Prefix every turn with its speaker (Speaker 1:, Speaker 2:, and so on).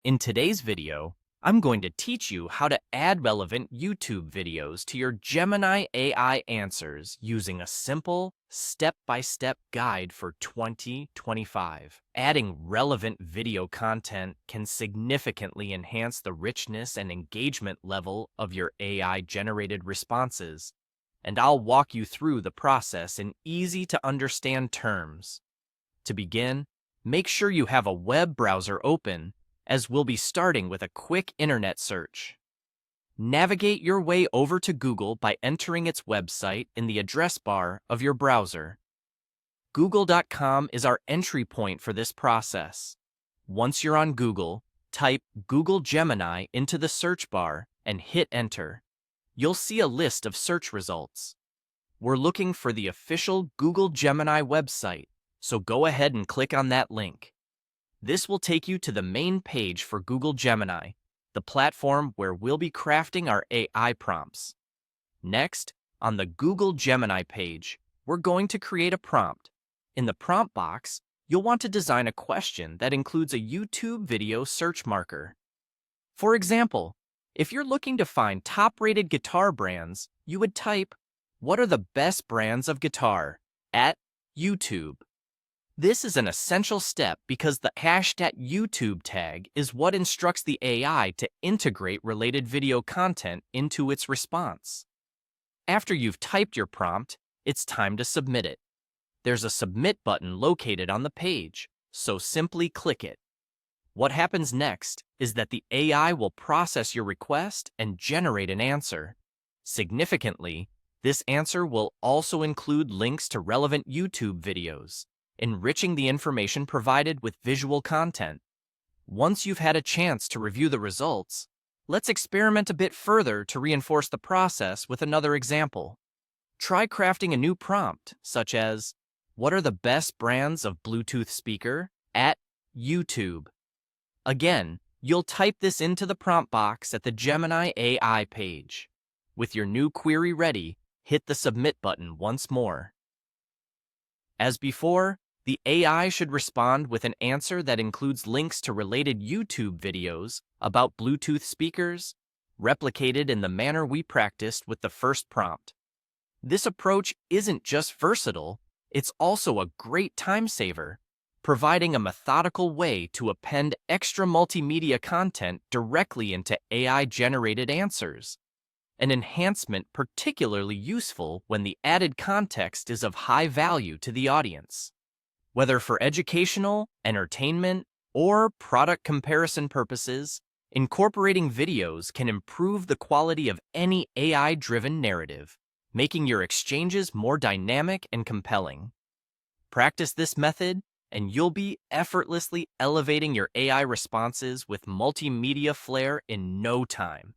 Speaker 1: In today's video, I'm going to teach you how to add relevant YouTube videos to your Gemini AI answers using a simple, step-by-step guide for 2025. Adding relevant video content can significantly enhance the richness and engagement level of your AI-generated responses, and I'll walk you through the process in easy-to-understand terms. To begin, make sure you have a web browser open, as we'll be starting with a quick internet search. Navigate your way over to Google by entering its website in the address bar of your browser. Google.com is our entry point for this process. Once you're on Google, type Google Gemini into the search bar and hit enter. You'll see a list of search results. We're looking for the official Google Gemini website, so go ahead and click on that link. This will take you to the main page for Google Gemini, the platform where we'll be crafting our AI prompts. Next, on the Google Gemini page, we're going to create a prompt. In the prompt box, you'll want to design a question that includes a YouTube video search marker. For example, if you're looking to find top-rated guitar brands, you would type, "What are the best brands of guitar?" at YouTube. This is an essential step because the #YouTube tag is what instructs the AI to integrate related video content into its response. After you've typed your prompt, it's time to submit it. There's a Submit button located on the page, so simply click it. What happens next is that the AI will process your request and generate an answer. Significantly, this answer will also include links to relevant YouTube videos, enriching the information provided with visual content. Once you've had a chance to review the results, let's experiment a bit further to reinforce the process with another example. Try crafting a new prompt, such as, "What are the best brands of Bluetooth speaker at YouTube?" Again, you'll type this into the prompt box at the Gemini AI page. With your new query ready, hit the Submit button once more. As before, the AI should respond with an answer that includes links to related YouTube videos about Bluetooth speakers, replicated in the manner we practiced with the first prompt. This approach isn't just versatile, it's also a great time saver, providing a methodical way to append extra multimedia content directly into AI-generated answers. An enhancement particularly useful when the added context is of high value to the audience. Whether for educational, entertainment, or product comparison purposes, incorporating videos can improve the quality of any AI-driven narrative, making your exchanges more dynamic and compelling. Practice this method, and you'll be effortlessly elevating your AI responses with multimedia flair in no time.